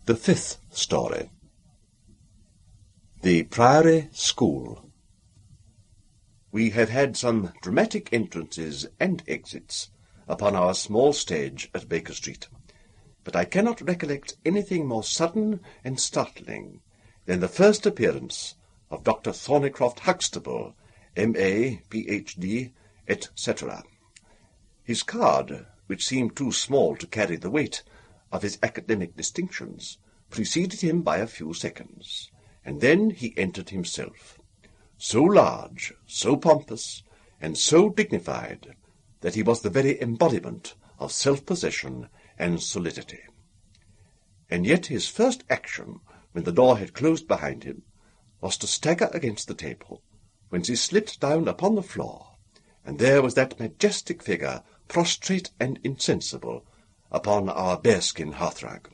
The fifth story. The Priory School. We have had some dramatic entrances and exits upon our small stage at Baker Street, but I cannot recollect anything more sudden and startling than the first appearance of Dr. Thornycroft Huxtable, M.A., Ph.D., etc. His card, which seemed too small to carry the weight of his academic distinctions, preceded him by a few seconds, and then he entered himself, so large, so pompous, and so dignified, that he was the very embodiment of self-possession and solidity. And yet his first action, when the door had closed behind him, was to stagger against the table, whence he slipped down upon the floor, and there was that majestic figure, prostrate and insensible, upon our bearskin hearthrug.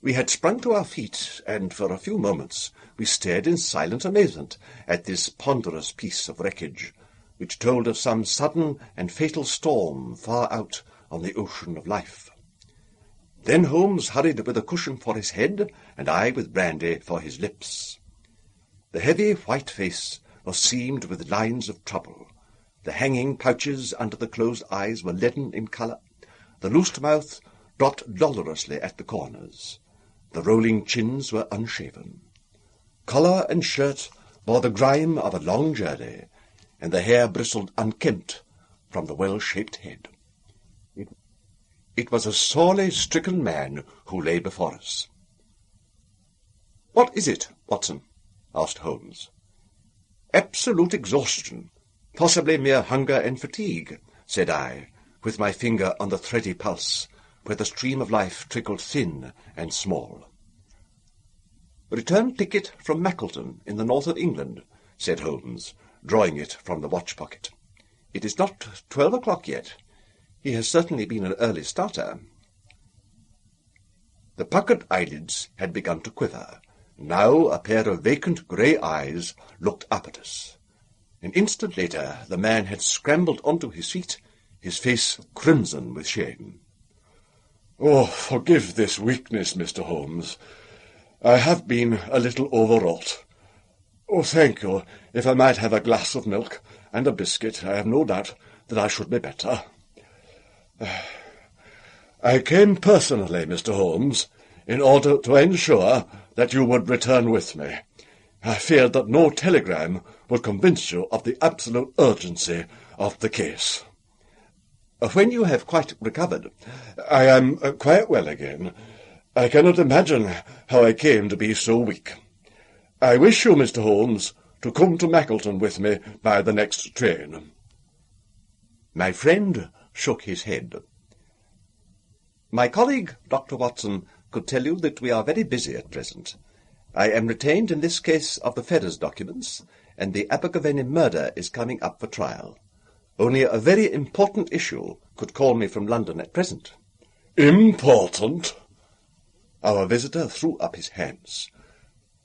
We had sprung to our feet, and for a few moments we stared in silent amazement at this ponderous piece of wreckage, which told of some sudden and fatal storm far out on the ocean of life. Then Holmes hurried with a cushion for his head, and I with brandy for his lips. The heavy white face was seamed with lines of trouble. The hanging pouches under the closed eyes were leaden in colour. The loosed mouth dropped dolorously at the corners. The rolling chins were unshaven. Collar and shirt bore the grime of a long journey, and the hair bristled unkempt from the well-shaped head. It was a sorely stricken man who lay before us. "What is it, Watson?" asked Holmes. "Absolute exhaustion, possibly mere hunger and fatigue," said I, with my finger on the thready pulse, where the stream of life trickled thin and small. "Return ticket from Mackleton, in the north of England," said Holmes, drawing it from the watch-pocket. "It is not 12 o'clock yet. He has certainly been an early starter." The puckered eyelids had begun to quiver. Now a pair of vacant grey eyes looked up at us. An instant later the man had scrambled onto his feet, his face crimson with shame. "Oh, forgive this weakness, Mr. Holmes. I have been a little overwrought. Oh, thank you. If I might have a glass of milk and a biscuit, I have no doubt that I should be better. I came personally, Mr. Holmes, in order to ensure that you would return with me. I feared that no telegram would convince you of the absolute urgency of the case." "When you have quite recovered—" "I am quite well again. I cannot imagine how I came to be so weak. I wish you, Mr. Holmes, to come to Mackleton with me by the next train." My friend shook his head. "My colleague, Dr. Watson, could tell you that we are very busy at present. I am retained in this case of the Ferrers documents, and the Abergavenny murder is coming up for trial. Only a very important issue could call me from London at present." "Important?" Our visitor threw up his hands.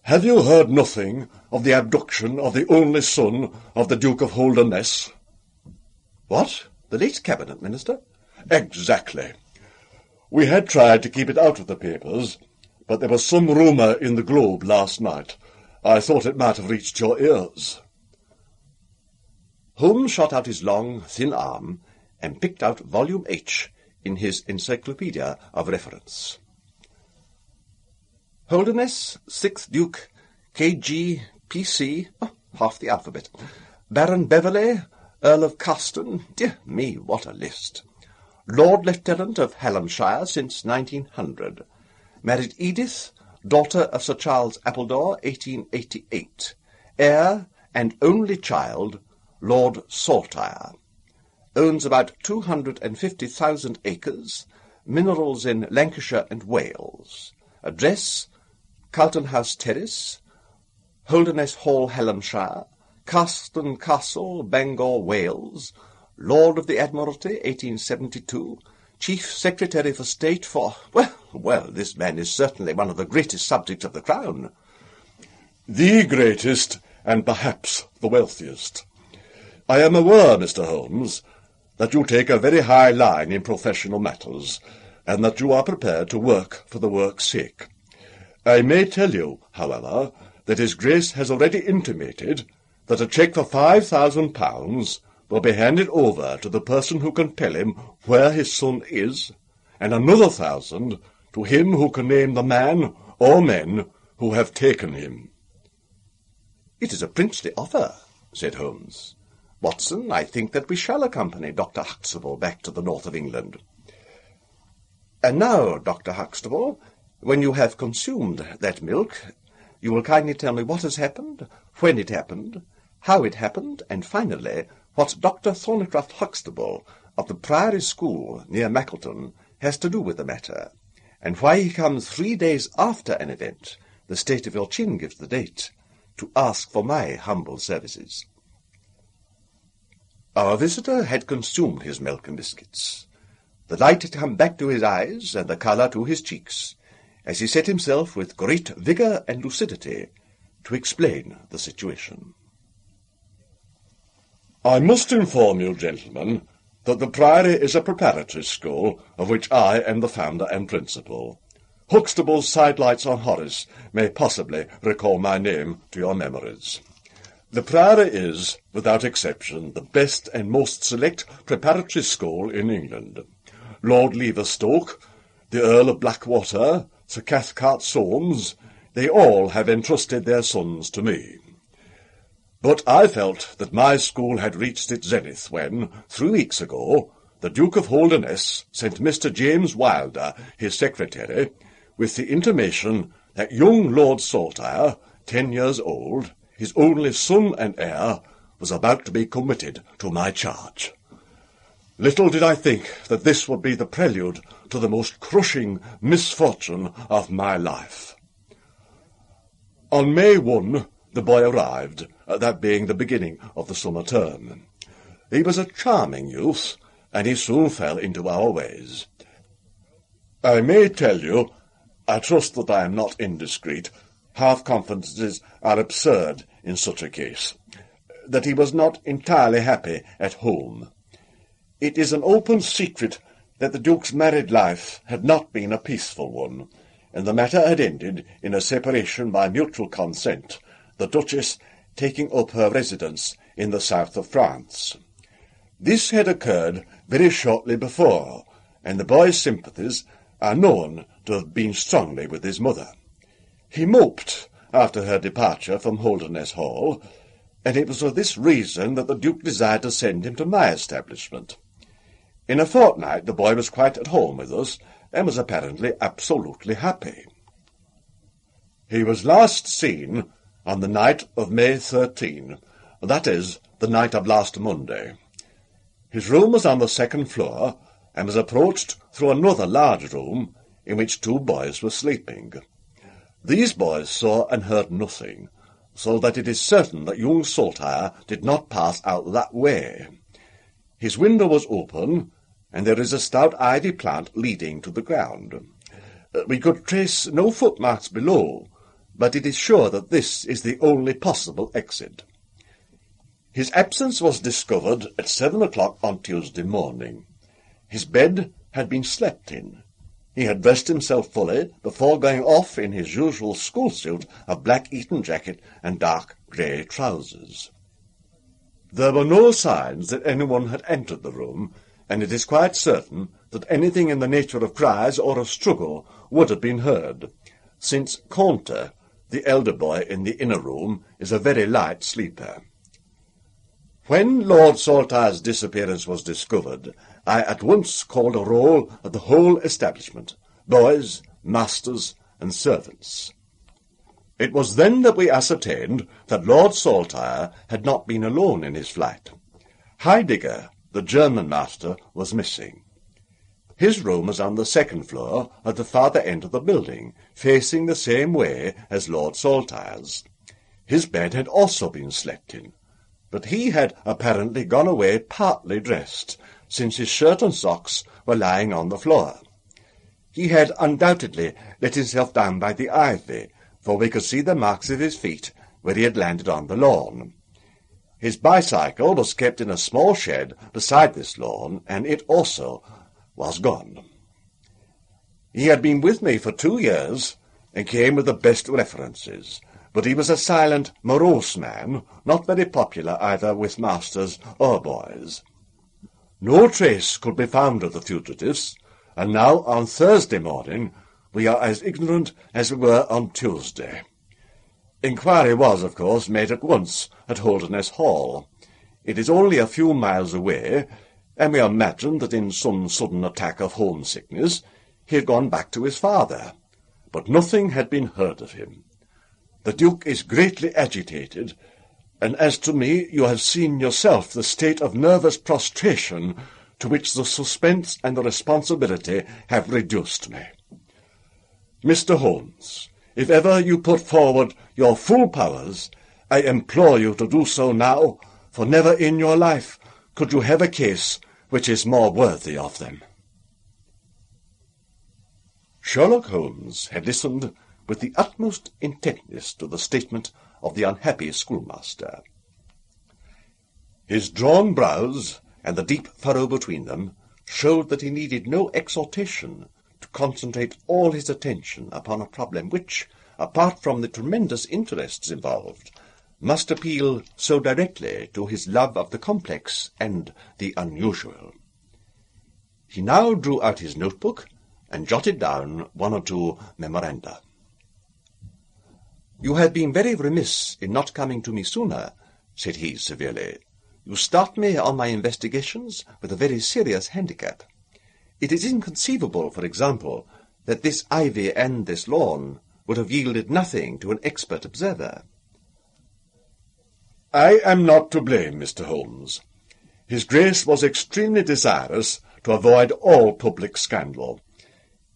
"Have you heard nothing of the abduction of the only son of the Duke of Holderness?" "What? The late cabinet minister?" "Exactly. We had tried to keep it out of the papers, but there was some rumour in the Globe last night. I thought it might have reached your ears." Holmes shot out his long, thin arm and picked out volume H in his encyclopedia of reference. Holderness, 6th Duke, K.G., P.C., half the alphabet. Baron Beverley, Earl of Carston, dear me, what a list. Lord Lieutenant of Hallamshire since 1900. Married Edith, daughter of Sir Charles Appledore, 1888. Heir and only child, Lord Saltire. Owns about 250,000 acres. Minerals in Lancashire and Wales. Address, Carlton House Terrace, Holderness Hall, Hallamshire. Carston Castle, Bangor, Wales. Lord of the Admiralty, 1872. Chief Secretary for State for... Well, this man is certainly one of the greatest subjects of the Crown." "The greatest, and perhaps the wealthiest. I am aware, Mr. Holmes, that you take a very high line in professional matters, and that you are prepared to work for the work's sake. I may tell you, however, that His Grace has already intimated that a cheque for £5,000 will be handed over to the person who can tell him where his son is, and another 1,000 to him who can name the man or men who have taken him. It is a princely offer, said Holmes. Watson, I think that we shall accompany Dr. Huxtable back to the north of England. And now, Dr. Huxtable, when you have consumed that milk, you will kindly tell me what has happened, when it happened, how it happened, and finally, what Dr. Thornycroft Huxtable of the Priory School near Mackleton has to do with the matter, and why he comes 3 days after an event, the state of your chin gives the date, to ask for my humble services. Our visitor had consumed his milk and biscuits. The light had come back to his eyes, and the colour to his cheeks, as he set himself with great vigour and lucidity to explain the situation. I must inform you, gentlemen, that the Priory is a preparatory school, of which I am the founder and principal. Huxtable's sidelights on Horace may possibly recall my name to your memories. The Priory is, without exception, the best and most select preparatory school in England. Lord Leverstoke, the Earl of Blackwater, Sir Cathcart Soames, they all have entrusted their sons to me. But I felt that my school had reached its zenith when, 3 weeks ago, the Duke of Holderness sent Mr. James Wilder, his secretary, with the intimation that young Lord Saltire, 10 years old, his only son and heir, was about to be committed to my charge. Little did I think that this would be the prelude to the most crushing misfortune of my life. On May 1, the boy arrived, that being the beginning of the summer term. He was a charming youth, and he soon fell into our ways. I may tell you, I trust that I am not indiscreet, half-confidences are absurd in such a case, that he was not entirely happy at home. It is an open secret that the Duke's married life had not been a peaceful one, and the matter had ended in a separation by mutual consent, the Duchess taking up her residence in the south of France. This had occurred very shortly before, and the boy's sympathies are known to have been strongly with his mother. He moped after her departure from Holderness Hall, and it was for this reason that the Duke desired to send him to my establishment. In a fortnight the boy was quite at home with us, and was apparently absolutely happy. He was last seen on the night of May 13, that is, the night of last Monday. His room was on the second floor, and was approached through another large room, in which 2 boys were sleeping. These boys saw and heard nothing, so that it is certain that young Saltire did not pass out that way. His window was open, and there is a stout ivy plant leading to the ground. We could trace no footmarks below, but it is sure that this is the only possible exit. His absence was discovered at 7 o'clock on Tuesday morning. His bed had been slept in. He had dressed himself fully before going off in his usual school suit of black Eton jacket and dark grey trousers. There were no signs that anyone had entered the room, and it is quite certain that anything in the nature of cries or of struggle would have been heard, since Conte, the elder boy in the inner room, is a very light sleeper. When Lord Saltire's disappearance was discovered, I at once called a roll of the whole establishment, boys, masters, and servants. It was then that we ascertained that Lord Saltire had not been alone in his flight. Heidegger, the German master, was missing. His room was on the second floor at the farther end of the building, facing the same way as Lord Saltire's. His bed had also been slept in, but he had apparently gone away partly dressed, since his shirt and socks were lying on the floor. He had undoubtedly let himself down by the ivy, for we could see the marks of his feet where he had landed on the lawn. His bicycle was kept in a small shed beside this lawn, and it also was gone. He had been with me for 2 years, and came with the best references, but he was a silent, morose man, not very popular either with masters or boys. No trace could be found of the fugitives, and now on Thursday morning we are as ignorant as we were on Tuesday. Inquiry was, of course, made at once at Holderness Hall. It is only a few miles away, and we imagined that in some sudden attack of homesickness he had gone back to his father, but nothing had been heard of him. The Duke is greatly agitated, and as to me, you have seen yourself the state of nervous prostration to which the suspense and the responsibility have reduced me. Mr. Holmes, if ever you put forward your full powers, I implore you to do so now, for never in your life could you have a case which is more worthy of them. Sherlock Holmes had listened with the utmost intentness to the statement of the unhappy schoolmaster. His drawn brows and the deep furrow between them showed that he needed no exhortation to concentrate all his attention upon a problem which, apart from the tremendous interests involved, must appeal so directly to his love of the complex and the unusual. He now drew out his notebook and jotted down 1 or 2 memoranda. "You have been very remiss in not coming to me sooner," said he severely. "You start me on my investigations with a very serious handicap. It is inconceivable, for example, that this ivy and this lawn would have yielded nothing to an expert observer." "I am not to blame, Mr. Holmes. His Grace was extremely desirous to avoid all public scandal.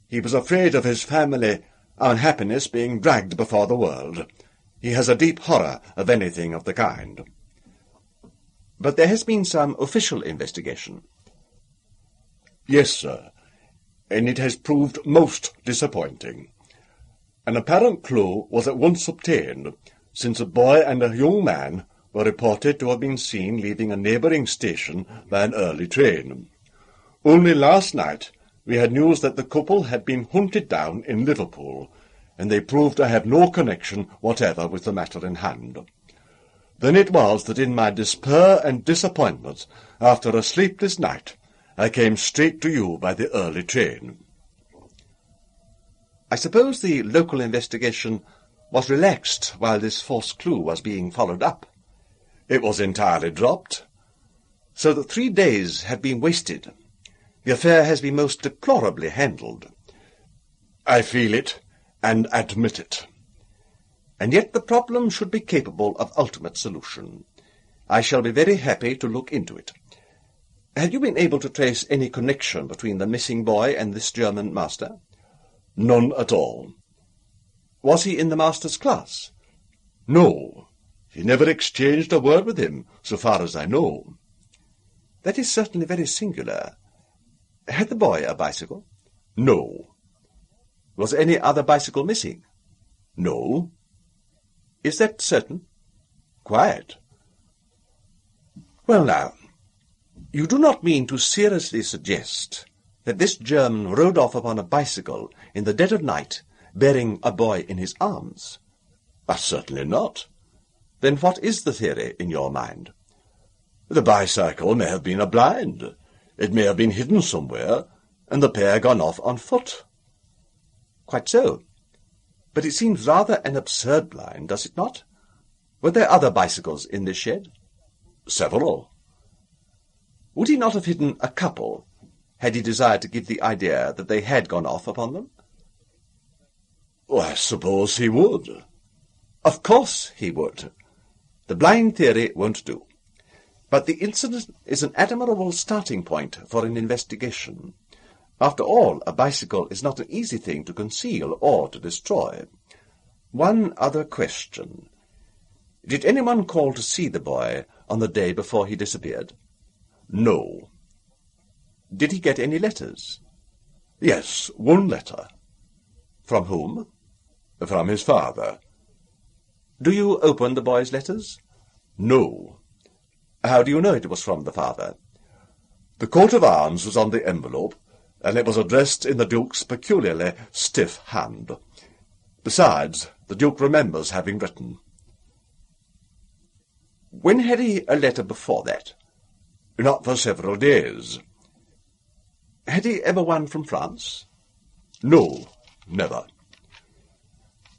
He was afraid of his family unhappiness being dragged before the world. He has a deep horror of anything of the kind." "But there has been some official investigation." "Yes, sir, and it has proved most disappointing. An apparent clue was at once obtained, since a boy and a young man were reported to have been seen leaving a neighbouring station by an early train. Only last night we had news that the couple had been hunted down in Liverpool, and they proved to have no connection whatever with the matter in hand. Then it was that in my despair and disappointment, after a sleepless night, I came straight to you by the early train." "I suppose the local investigation was relaxed while this false clue was being followed up?" "It was entirely dropped." "So that 3 days have been wasted. The affair has been most deplorably handled." "I feel it, and admit it." "And yet the problem should be capable of ultimate solution. I shall be very happy to look into it. Have you been able to trace any connection between the missing boy and this German master?" "None at all." "Was he in the master's class?" "No. He never exchanged a word with him, so far as I know." "That is certainly very singular. Had the boy a bicycle?" "No." "Was any other bicycle missing?" "No." "Is that certain?" "Quite." "Well now, you do not mean to seriously suggest that this German rode off upon a bicycle in the dead of night, bearing a boy in his arms?" "Certainly not." "Then what is the theory in your mind?" "The bicycle may have been a blind. It may have been hidden somewhere, and the pair gone off on foot." "Quite so. But it seems rather an absurd blind, does it not? Were there other bicycles in this shed?" "Several." "Would he not have hidden a couple, had he desired to give the idea that they had gone off upon them?" "I suppose he would." "Of course he would. The blind theory won't do. But the incident is an admirable starting point for an investigation. After all, a bicycle is not an easy thing to conceal or to destroy. One other question. Did anyone call to see the boy on the day before he disappeared?" "No." "Did he get any letters?" "Yes, 1 letter." "From whom?" "From his father." "Do you open the boy's letters?" "No." "How do you know it was from the father?" "The coat of arms was on the envelope, and it was addressed in the Duke's peculiarly stiff hand. Besides, the Duke remembers having written. When had he a letter before that? Not for several days. Had he ever one from France? No, never.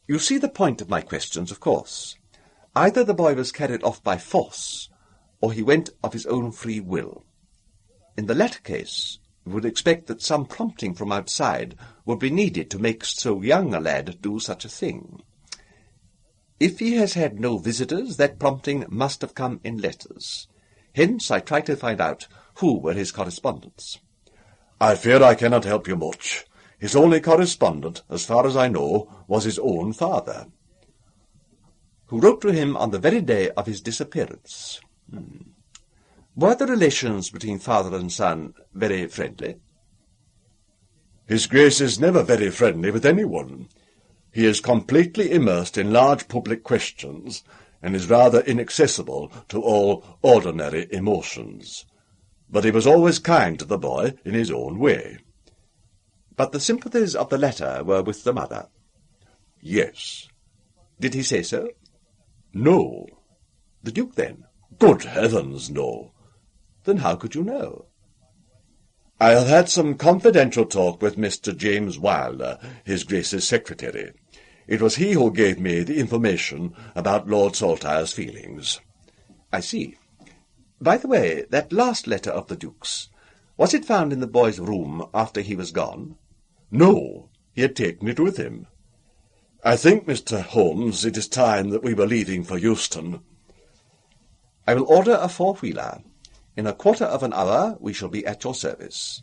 You see the point of my questions, of course. Either the boy was carried off by force, or he went of his own free will. In the latter case, we would expect that some prompting from outside would be needed to make so young a lad do such a thing. If he has had no visitors, that prompting must have come in letters. Hence I try to find out who were his correspondents. I fear I cannot help you much. His only correspondent, as far as I know, was his own father, who wrote to him on the very day of his disappearance. Were the relations between father and son very friendly? His Grace is never very friendly with anyone. He is completely immersed in large public questions, and is rather inaccessible to all ordinary emotions. But he was always kind to the boy in his own way. But the sympathies of the latter were with the mother? Yes. Did he say so? No. The Duke, then? Good heavens, no. Then how could you know? I have had some confidential talk with Mr. James Wilder, his Grace's secretary. It was he who gave me the information about Lord Saltire's feelings. I see. By the way, that last letter of the Duke's, was it found in the boy's room after he was gone? No, he had taken it with him. I think, Mr. Holmes, it is time that we were leaving for Euston. I will order a four-wheeler. In a quarter of an hour we shall be at your service.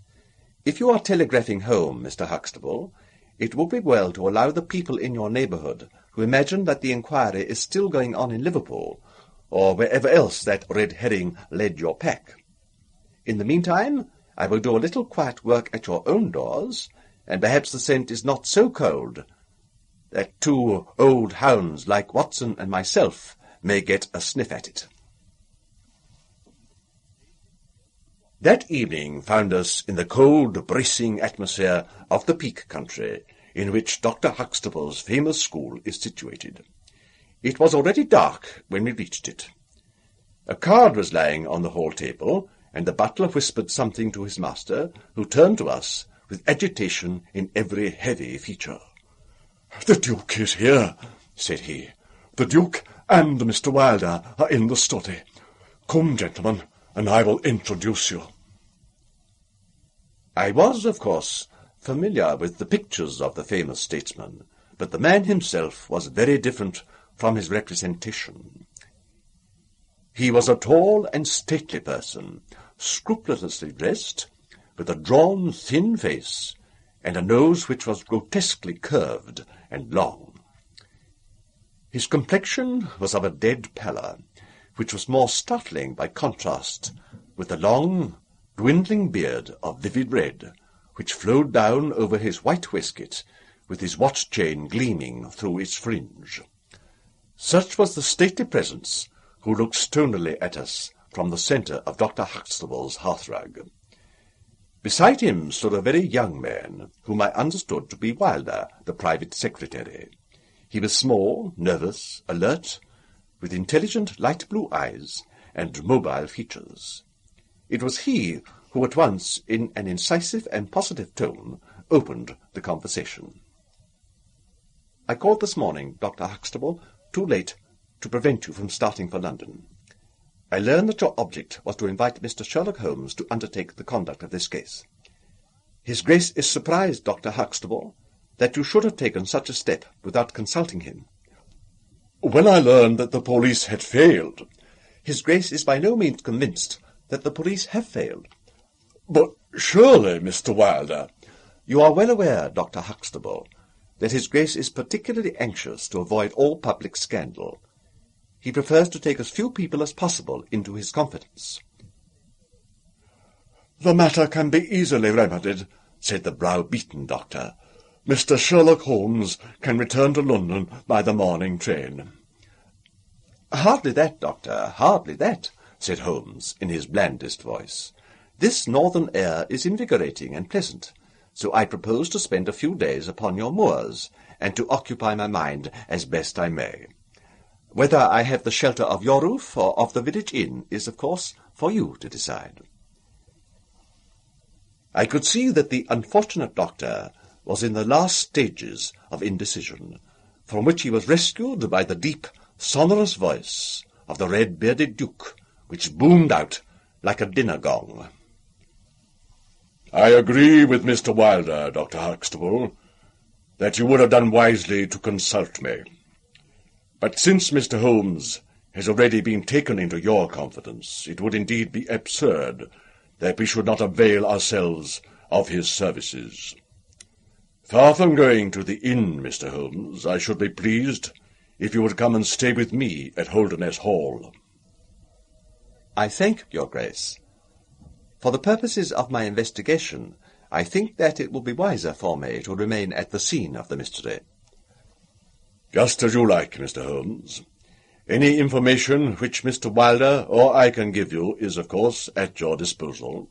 If you are telegraphing home, Mr. Huxtable, it would be well to allow the people in your neighbourhood who imagine that the inquiry is still going on in Liverpool, or wherever else that red herring led your pack. In the meantime, I will do a little quiet work at your own doors, and perhaps the scent is not so cold that two old hounds like Watson and myself may get a sniff at it. That evening found us in the cold, bracing atmosphere of the Peak Country, in which Dr. Huxtable's famous school is situated. It was already dark when we reached it. A card was lying on the hall table, and the butler whispered something to his master, who turned to us with agitation in every heavy feature. "The Duke is here," said he. "The Duke and Mr. Wilder are in the study. Come, gentlemen, and I will introduce you." I was, of course, familiar with the pictures of the famous statesman, but the man himself was very different from his representation. He was a tall and stately person, scrupulously dressed, with a drawn, thin face, and a nose which was grotesquely curved and long. His complexion was of a dead pallor, which was more startling by contrast with the long, dwindling beard of vivid red, which flowed down over his white waistcoat, with his watch-chain gleaming through its fringe. Such was the stately presence who looked stonily at us from the centre of Dr. Huxtable's hearthrug. Beside him stood a very young man, whom I understood to be Wilder, the private secretary. He was small, nervous, alert, with intelligent light blue eyes and mobile features. It was he who at once, in an incisive and positive tone, opened the conversation. "I called this morning, Dr. Huxtable, too late to prevent you from starting for London. I learn that your object was to invite Mr. Sherlock Holmes to undertake the conduct of this case. His Grace is surprised, Dr. Huxtable, that you should have taken such a step without consulting him." "When I learned that the police had failed—" "His Grace is by no means convinced that the police have failed." "But surely, Mr. Wilder—" "You are well aware, Dr. Huxtable, that his Grace is particularly anxious to avoid all public scandal. He prefers to take as few people as possible into his confidence." "The matter can be easily remedied," said the brow-beaten doctor. "Mr. Sherlock Holmes can return to London by the morning train." "Hardly that, Doctor, hardly that," said Holmes, in his blandest voice. "This northern air is invigorating and pleasant, so I propose to spend a few days upon your moors, and to occupy my mind as best I may. Whether I have the shelter of your roof or of the village inn is, of course, for you to decide. I could see that the unfortunate doctor was in the last stages of indecision, from which he was rescued by the deep, sonorous voice of the red-bearded Duke, which boomed out like a dinner gong. "I agree with Mr. Wilder, Dr. Huxtable, that you would have done wisely to consult me. But since Mr. Holmes has already been taken into your confidence, it would indeed be absurd that we should not avail ourselves of his services. Far from going to the inn, Mr. Holmes, I should be pleased if you would come and stay with me at Holderness Hall." "I thank your Grace. For the purposes of my investigation, I think that it will be wiser for me to remain at the scene of the mystery." "Just as you like, Mr. Holmes. Any information which Mr. Wilder or I can give you is, of course, at your disposal."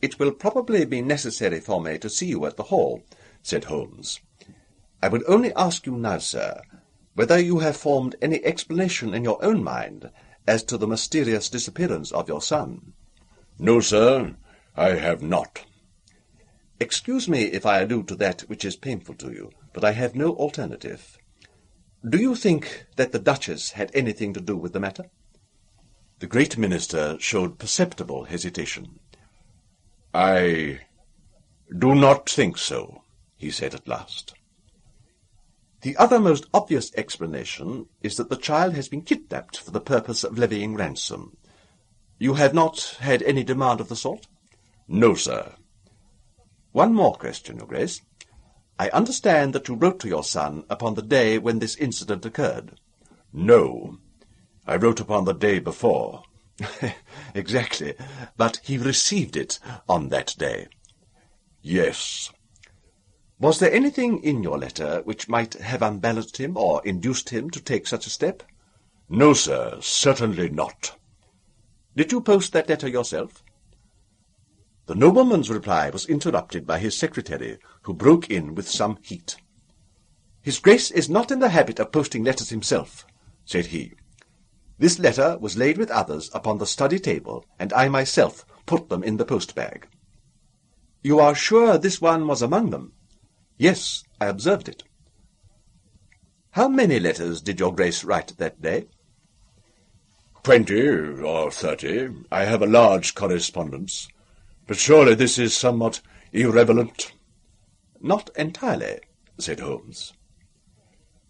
"It will probably be necessary for me to see you at the Hall," said Holmes. "I would only ask you now, sir, whether you have formed any explanation in your own mind as to the mysterious disappearance of your son." "No, sir, I have not." "Excuse me if I allude to that which is painful to you, but I have no alternative. Do you think that the Duchess had anything to do with the matter?" The great minister showed perceptible hesitation. "I do not think so," he said at last. "The other most obvious explanation is that the child has been kidnapped for the purpose of levying ransom. You have not had any demand of the sort?" "No, sir." "One more question, Your Grace. I understand that you wrote to your son upon the day when this incident occurred." "No, I wrote upon the day before." "Exactly, but he received it on that day." "Yes." "Was there anything in your letter which might have unbalanced him or induced him to take such a step?" "No, sir, certainly not." "Did you post that letter yourself?" The nobleman's reply was interrupted by his secretary, who broke in with some heat. "His Grace is not in the habit of posting letters himself," said he. "This letter was laid with others upon the study table, and I myself put them in the post-bag." "You are sure this one was among them?" "Yes, I observed it." "How many letters did your Grace write that day?" 20 or 30. I have a large correspondence. But surely this is somewhat irrelevant." "Not entirely," said Holmes.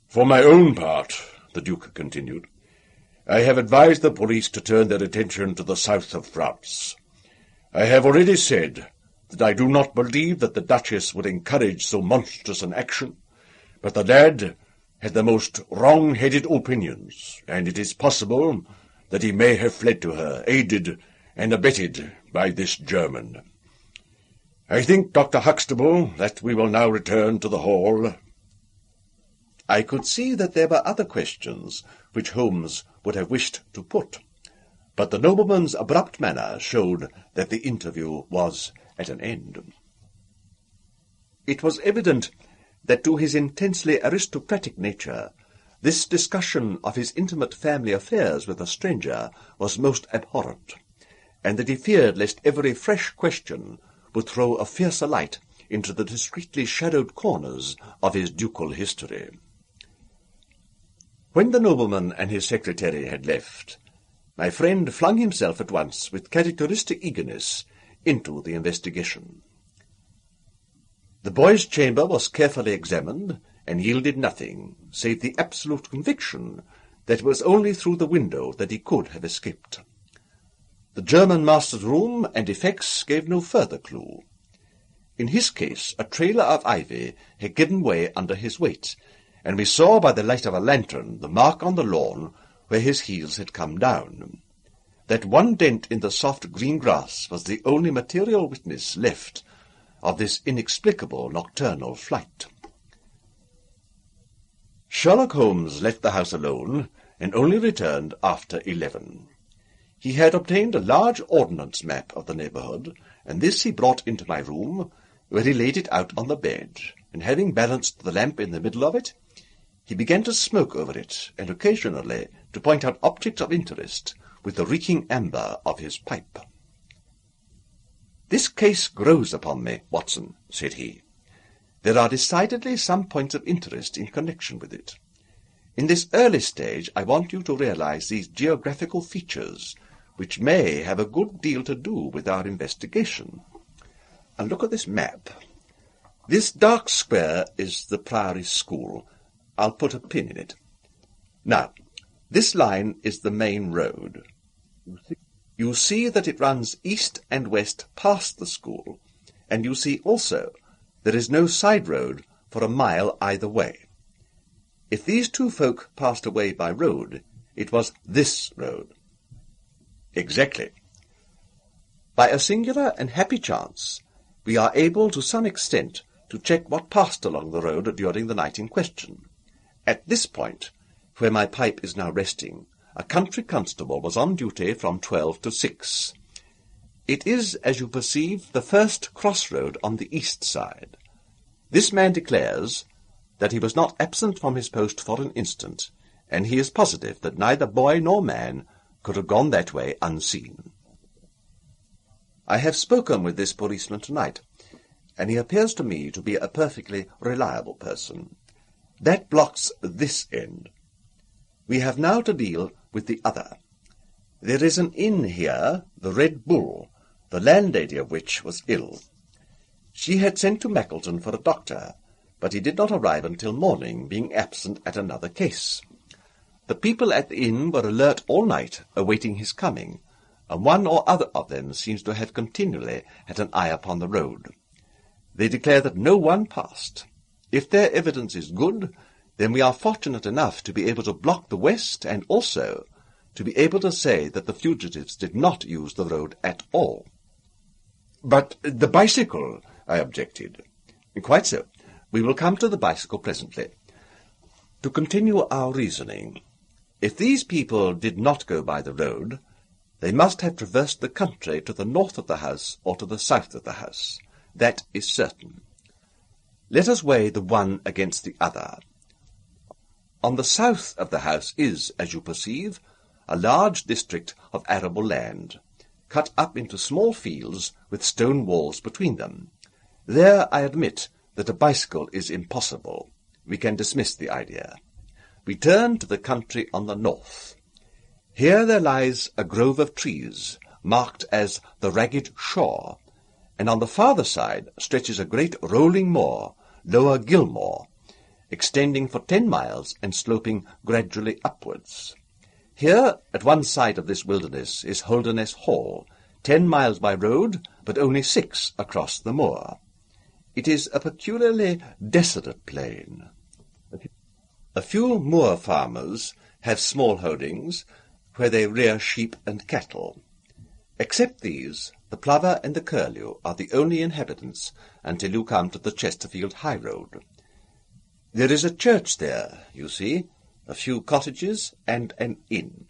"For my own part," the Duke continued, "I have advised the police to turn their attention to the south of France. I have already said that I do not believe that the Duchess would encourage so monstrous an action, but the lad had the most wrong-headed opinions, and it is possible that he may have fled to her, aided and abetted by this German. I think, Dr. Huxtable, that we will now return to the hall." I could see that there were other questions which Holmes would have wished to put, but the nobleman's abrupt manner showed that the interview was at an end. It was evident that to his intensely aristocratic nature this discussion of his intimate family affairs with a stranger was most abhorrent, and that he feared lest every fresh question would throw a fiercer light into the discreetly shadowed corners of his ducal history. When the nobleman and his secretary had left, my friend flung himself at once, with characteristic eagerness, into the investigation. The boy's chamber was carefully examined, and yielded nothing, save the absolute conviction that it was only through the window that he could have escaped. The German master's room and effects gave no further clue. In his case, a trailer of ivy had given way under his weight, and we saw by the light of a lantern the mark on the lawn where his heels had come down. That one dent in the soft green grass was the only material witness left of this inexplicable nocturnal flight. Sherlock Holmes left the house alone, and only returned after 11. He had obtained a large ordnance map of the neighbourhood, and this he brought into my room, where he laid it out on the bed, and having balanced the lamp in the middle of it, he began to smoke over it, and occasionally to point out objects of interest with the reeking amber of his pipe. "This case grows upon me, Watson," said he. "There are decidedly some points of interest in connection with it. In this early stage I want you to realize these geographical features, which may have a good deal to do with our investigation. And look at this map. This dark square is the Priory School. I'll put a pin in it. Now, this line is the main road. You see that it runs east and west past the school, and you see also there is no side road for a mile either way. If these two folk passed away by road, it was this road." "Exactly. By a singular and happy chance, we are able to some extent to check what passed along the road during the night in question. At this point, where my pipe is now resting, a country constable was on duty from 12 to 6. It is, as you perceive, the first crossroad on the east side. This man declares that he was not absent from his post for an instant, and he is positive that neither boy nor man could have gone that way unseen. I have spoken with this policeman tonight, and he appears to me to be a perfectly reliable person. That blocks this end. We have now to deal with the other. There is an inn here, the Red Bull, the landlady of which was ill. She had sent to Mackleton for a doctor, but he did not arrive until morning, being absent at another case. The people at the inn were alert all night, awaiting his coming, and one or other of them seems to have continually had an eye upon the road. They declare that no one passed. If their evidence is good, then we are fortunate enough to be able to block the west, and also to be able to say that the fugitives did not use the road at all." "But the bicycle," I objected. "Quite so. We will come to the bicycle presently. To continue our reasoning, if these people did not go by the road, they must have traversed the country to the north of the house or to the south of the house. That is certain. Let us weigh the one against the other. On the south of the house is, as you perceive, a large district of arable land, cut up into small fields with stone walls between them. There I admit that a bicycle is impossible. We can dismiss the idea. We turn to the country on the north. Here there lies a grove of trees, marked as the Ragged Shore, and on the farther side stretches a great rolling moor, Lower Gilmore, extending for 10 miles and sloping gradually upwards. Here, at one side of this wilderness, is Holderness Hall, 10 miles by road, but only 6 across the moor. It is a peculiarly desolate plain. A few moor farmers have small holdings, where they rear sheep and cattle. Except these, the plover and the curlew are the only inhabitants until you come to the Chesterfield high road. There is a church there, you see, a few cottages, and an inn.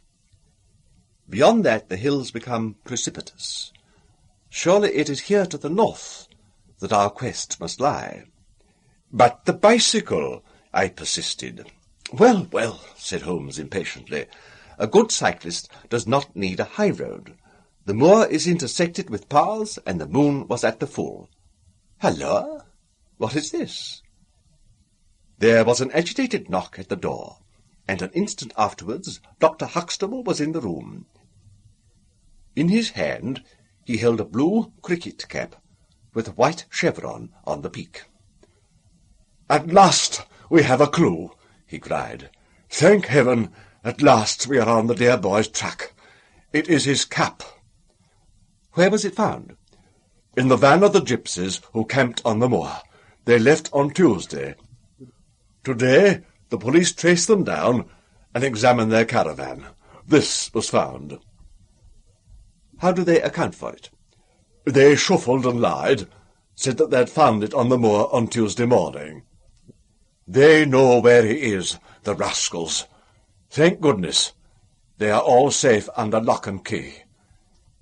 Beyond that the hills become precipitous. Surely it is here to the north that our quest must lie. "But the bicycle," I persisted. "Well, well," said Holmes impatiently, "a good cyclist does not need a high road. The moor is intersected with paths, and the moon was at the full. Halloa! What is this?" There was an agitated knock at the door, and an instant afterwards Dr. Huxtable was in the room. In his hand he held a blue cricket cap, with a white chevron on the peak. "At last we have a clue," he cried. "Thank heaven, at last we are on the dear boy's track. It is his cap." "Where was it found?" "In the van of the gypsies who camped on the moor. They left on Tuesday. Today the police traced them down and examined their caravan. This was found." "How do they account for it?" "They shuffled and lied, said that they had found it on the moor on Tuesday morning. They know where he is, the rascals. Thank goodness, they are all safe under lock and key.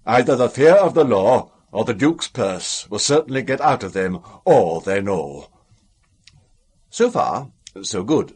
Either the fear of the law or the Duke's purse will certainly get out of them all they know." So far, so good.